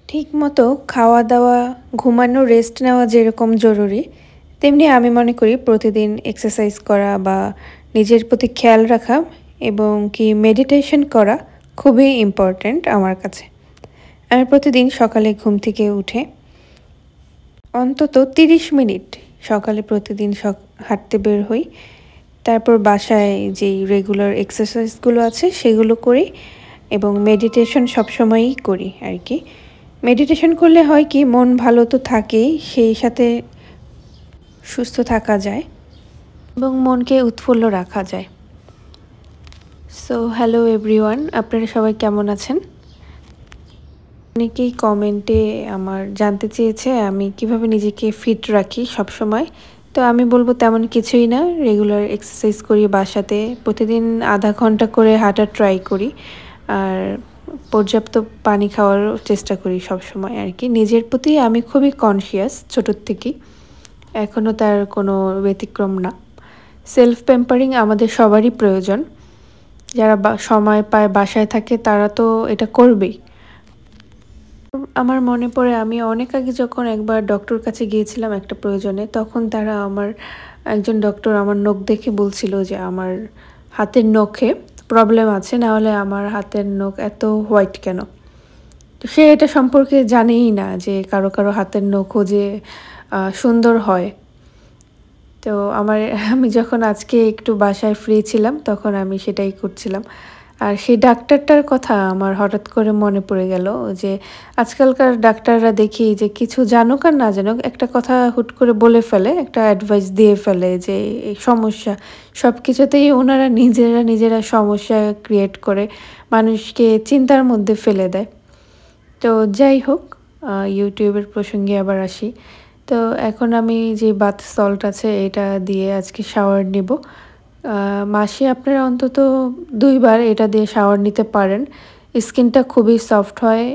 ঠিকমতো খাওয়া দাওয়া, ঘুমানো, রেস্ট নেওয়া যেরকম জরুরি, তেমনি আমি মনে করি প্রতিদিন এক্সারসাইজ করা বা নিজের প্রতি খেয়াল রাখা এবং কি মেডিটেশন করা খুবই ইম্পর্ট্যান্ট আমার কাছে। আমি প্রতিদিন সকালে ঘুম থেকে উঠে অন্তত 30 মিনিট সকালে প্রতিদিন হাঁটতে বের হই। তারপর বাসায় যেই রেগুলার এক্সারসাইজগুলো আছে সেগুলো করি এবং মেডিটেশন সবসময়ই করি আর কি। মেডিটেশন করলে হয় কি, মন ভালো তো থাকেই, সেই সাথে সুস্থ থাকা যায় এবং মনকে উৎফুল্ল রাখা যায়। সো হ্যালো এভরিওয়ান, আপনারা সবাই কেমন আছেন? অনেকেই কমেন্টে আমার জানতে চেয়েছে আমি কিভাবে নিজেকে ফিট রাখি সব সময়। তো আমি বলবো তেমন কিছুই না, রেগুলার এক্সারসাইজ করি বাসাতে, প্রতিদিন আধা ঘন্টা করে হাঁটার ট্রাই করি, আর পর্যাপ্ত পানি খাওয়ার চেষ্টা করি সব সময় আর কি। নিজের প্রতি আমি খুবই কনসিয়াস ছোটোর থেকেই, এখনও তার কোনো ব্যতিক্রম না। সেলফ প্যাম্পারিং আমাদের সবারই প্রয়োজন। যারা সময় পায় বাসায় থাকে তারা তো এটা করবেই। আমার মনে পড়ে আমি অনেক আগে যখন একবার ডক্টর কাছে গিয়েছিলাম একটা প্রয়োজনে, তখন একজন ডক্টর আমার নখ দেখে বলছিল যে আমার হাতের নখে প্রবলেম আছে, না হলে আমার হাতের নখ এত হোয়াইট কেন। তো সে এটা সম্পর্কে জানেই না যে কারো কারো হাতের নখও যে সুন্দর হয়। তো আমি যখন আজকে একটু বাসায় ফ্রি ছিলাম তখন আমি সেটাই করছিলাম। আর সেই ডাক্তারটার কথা আমার হঠাৎ করে মনে পড়ে গেল যে আজকালকার ডাক্তাররা দেখি যে কিছু জানুক আর না জানুক একটা কথা হুট করে বলে ফেলে, একটা অ্যাডভাইস দিয়ে ফেলে যে এই সমস্যা। সব কিছুতেই ওনারা নিজেরা সমস্যা ক্রিয়েট করে মানুষকে চিন্তার মধ্যে ফেলে দেয়। তো যাই হোক, ইউটিউবের প্রসঙ্গে আবার আসি। তো এখন আমি যে বাথ সল্ট আছে এটা দিয়ে আজকে শাওয়ার নেব। মাসে আপনারা অন্তত 2 বার এটা দিয়ে শাওয়ার নিতে পারেন। স্কিনটা খুবই সফট হয়,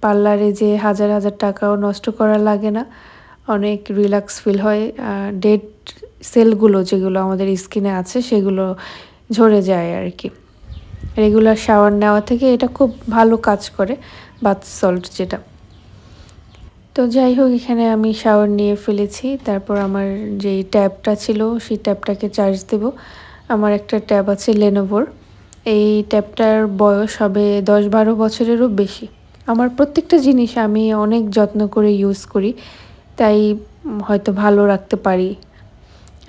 পার্লারে যে হাজার হাজার টাকাও নষ্ট করা লাগে না, অনেক রিল্যাক্স ফিল হয়। ডেড সেলগুলো যেগুলো আমাদের স্কিনে আছে সেগুলো ঝরে যায় আর কি। রেগুলার শাওয়ার নেওয়া থেকে এটা খুব ভালো কাজ করে বাথ সল্ট যেটা। তো যাই হোক, এখানে আমি শাওয়ার নিয়ে ফেলেছি। তারপর আমার যেই ট্যাবটা ছিল সেই ট্যাবটাকে চার্জ দেব। আমার একটা ট্যাব আছে লেনোভোর। এই ট্যাবটার বয়স হবে 10-12 বছরেরও বেশি। আমার প্রত্যেকটা জিনিস আমি অনেক যত্ন করে ইউজ করি, তাই হয়তো ভালো রাখতে পারি।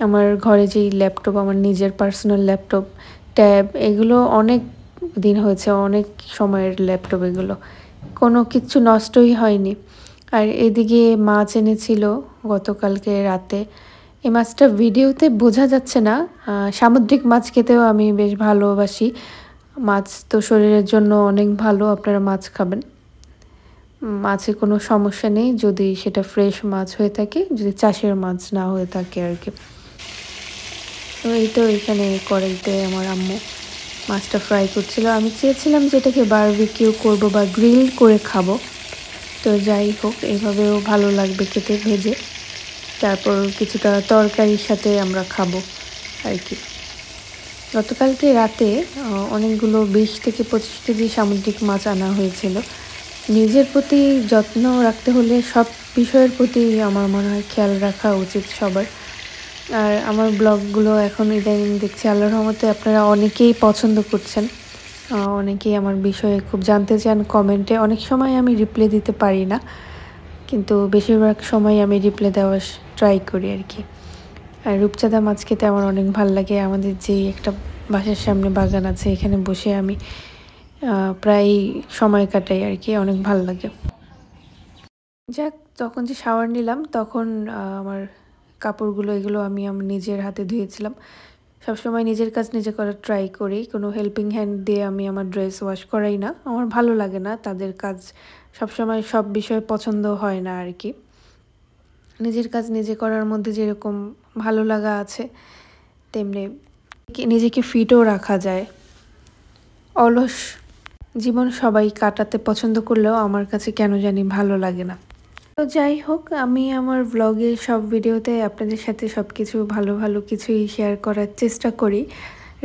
আমার ঘরে যেই ল্যাপটপ, আমার নিজের পার্সোনাল ল্যাপটপ, ট্যাব, এগুলো অনেক দিন হয়েছে, অনেক সময়ের ল্যাপটপ, এগুলো কোনো কিছু নষ্টই হয়নি। আর এদিকে মাছ এনেছিল গতকালকে রাতে। এই মাছটা ভিডিওতে বোঝা যাচ্ছে না। সামুদ্রিক মাছ খেতেও আমি বেশ ভালোবাসি। মাছ তো শরীরের জন্য অনেক ভালো, আপনারা মাছ খাবেন। মাছে কোনো সমস্যা নেই যদি সেটা ফ্রেশ মাছ হয়ে থাকে, যদি চাষের মাছ না হয়ে থাকে আর কি। তো এই তো এখানে কড়াইতে আমার আম্মু মাছটা ফ্রাই করছিল। আমি চেয়েছিলাম যে এটাকে বারবিকিউ করবো বা গ্রিল করে খাবো। তো যাই হোক, এইভাবেও ভালো লাগবে খেতে ভেজে। তারপর কিছুটা তরকারির সাথে আমরা খাবো আর কি। গতকালকে রাতে অনেকগুলো 20 থেকে 25 কেজি সামুদ্রিক মাছ আনা হয়েছিল। নিজের প্রতি যত্ন রাখতে হলে সব বিষয়ের প্রতি আমার মনে হয় খেয়াল রাখা উচিত সবার। আর আমার ব্লগগুলো এখন ইদানিং দেখছি আল্লাহর রহমতে আপনারা অনেকেই পছন্দ করছেন, অনেকেই আমার বিষয়ে খুব জানতে চান কমেন্টে। অনেক সময় আমি রিপ্লাই দিতে পারি না, কিন্তু বেশিরভাগ সময় আমি রিপ্লাই দেওয়ার ট্রাই করি আর কি। আর রূপচাঁদা মাছ খেতে আমার অনেক ভালো লাগে। আমাদের যেই একটা বাসার সামনে বাগান আছে, এখানে বসে আমি প্রায় সময় কাটাই আর কি, অনেক ভালো লাগে। যাক, যখন যে শাওয়ার নিলাম তখন আমার কাপড়গুলো এগুলো আমি আমার নিজের হাতে ধুয়েছিলাম। সবসময় নিজের কাজ নিজে করার ট্রাই করি। কোনো হেল্পিং হ্যান্ড দিয়ে আমি আমার ড্রেস ওয়াশ করাই না। আমার ভালো লাগে না, তাদের কাজ সবসময় সব বিষয়ে পছন্দ হয় না আর কি। নিজের কাজ নিজে করার মধ্যে যেরকম ভালো লাগা আছে, তেমনি নিজেকে ফিটও রাখা যায়। অলস জীবন সবাই কাটাতে পছন্দ করলেও আমার কাছে কেন জানি ভালো লাগে না। তো যাই হোক, আমি আমার ভ্লগে সব ভিডিওতে আপনাদের সাথে সব কিছু ভালো ভালো কিছুই শেয়ার করার চেষ্টা করি।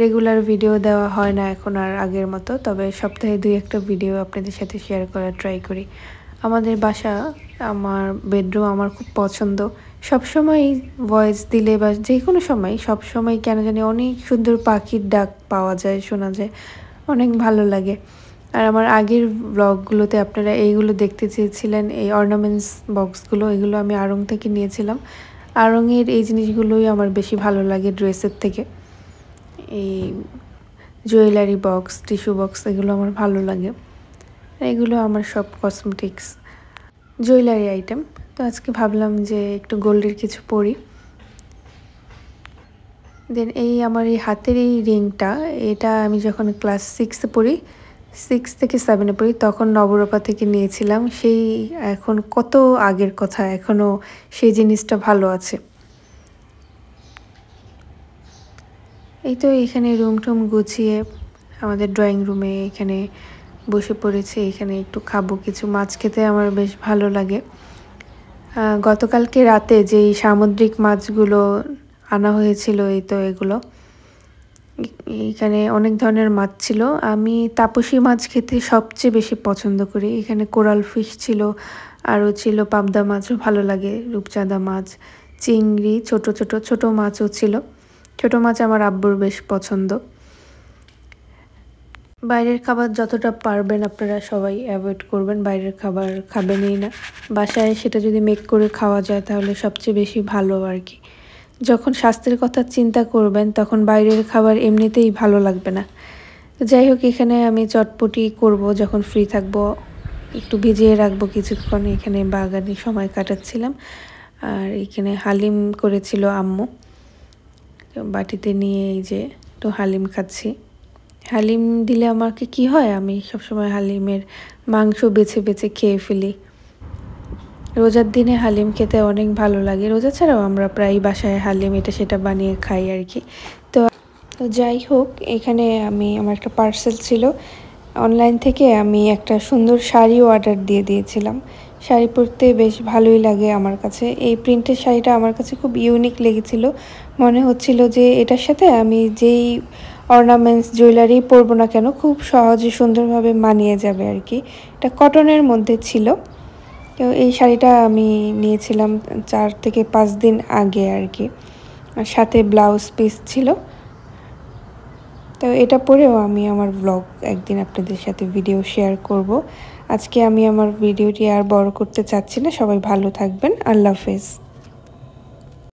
রেগুলার ভিডিও দেওয়া হয় না এখন আর আগের মতো, তবে সপ্তাহে 2-1টা ভিডিও আপনাদের সাথে শেয়ার করার ট্রাই করি। আমাদের বাসা, আমার বেডরুম আমার খুব পছন্দ। সবসময় ভয়েস দিলে বা যে কোনো সময় সবসময় কেন জানি অনেক সুন্দর পাখির ডাক পাওয়া যায়, শোনা যায়, অনেক ভালো লাগে। আর আমার আগের ব্লগগুলোতে আপনারা এইগুলো দেখতে চেয়েছিলেন, এই অর্নামেন্টস বক্সগুলো, এগুলো আমি আড়ং থেকে নিয়েছিলাম। আড়ংয়ের এই জিনিসগুলোই আমার বেশি ভালো লাগে ড্রেসের থেকে। এই জুয়েলারি বক্স, টিস্যু বক্স, এগুলো আমার ভালো লাগে। এগুলো আমার সব কসমেটিক্স জুয়েলারি আইটেম। তো আজকে ভাবলাম যে একটু গোল্ডের কিছু পরি। দেন এই আমার এই হাতের এই রিংটা, এটা আমি যখন ক্লাস 6-এ পড়ি, 6 থেকে 7-এ পড়ি, তখন নবরূপা থেকে নিয়েছিলাম। সেই এখন কত আগের কথা, এখনও সেই জিনিসটা ভালো আছে। এই তো এখানে রুম টুম গুছিয়ে আমাদের ড্রয়িং রুমে এখানে বসে পড়েছি। এখানে একটু খাবো কিছু। মাছ খেতে আমার বেশ ভালো লাগে। গতকালকে রাতে যেই সামুদ্রিক মাছগুলো আনা হয়েছিল, এই তো এগুলো, এখানে অনেক ধরনের মাছ ছিল। আমি তাপসী মাছ খেতে সবচেয়ে বেশি পছন্দ করি। এখানে কোরাল ফিশ ছিল, আরও ছিল পাবদা মাছও ভালো লাগে, রূপচাঁদা মাছ, চিংড়ি, ছোট মাছও ছিল। ছোট মাছ আমার আব্বুর বেশ পছন্দ। বাইরের খাবার যতটা পারবেন আপনারা সবাই অ্যাভয়েড করবেন, বাইরের খাবার খাবেনই না। বাসায় সেটা যদি মেক করে খাওয়া যায় তাহলে সবচেয়ে বেশি ভালো আর কি। যখন স্বাস্থ্যের কথা চিন্তা করবেন তখন বাইরের খাবার এমনিতেই ভালো লাগবে না। তো যাই হোক, এখানে আমি চটপটি করব, যখন ফ্রি থাকবো একটু ভিজিয়ে রাখবো কিছুক্ষণ। এখানে বাগানে সময় কাটাচ্ছিলাম। আর এখানে হালিম করেছিল আম্মু, বাটিতে নিয়ে এই যে একটু হালিম খাচ্ছি। হালিম দিলে আমাকে কি হয়, আমি সবসময় হালিমের মাংস বেছে বেছে খেয়ে ফেলি। রোজার দিনে হালিম খেতে অনেক ভালো লাগে। রোজা ছাড়াও আমরা প্রায় বাসায় হালিম এটা সেটা বানিয়ে খাই আর কি। তো যাই হোক, এখানে আমি আমার একটা পার্সেল ছিল অনলাইন থেকে। আমি একটা সুন্দর শাড়িও অর্ডার দিয়ে দিয়েছিলাম। শাড়ি পরতে বেশ ভালোই লাগে আমার কাছে। এই প্রিন্টের শাড়িটা আমার কাছে খুব ইউনিক লেগেছিল। মনে হচ্ছিল যে এটার সাথে আমি যেই অর্নামেন্টস জুয়েলারি পরবো না কেন খুব সহজে সুন্দরভাবে মানিয়ে যাবে আর কি। এটা কটনের মধ্যে ছিল। তো এই শাড়িটা আমি নিয়েছিলাম 4 থেকে 5 দিন আগে আর কি। আর সাথে ব্লাউজ পিস ছিল। তো এটা পরেও আমি আমার ব্লগ একদিন আপনাদের সাথে ভিডিও শেয়ার করব। আজকে আমি আমার ভিডিওটি আর বড় করতে চাচ্ছি না। সবাই ভালো থাকবেন। আল্লাহ হাফেজ।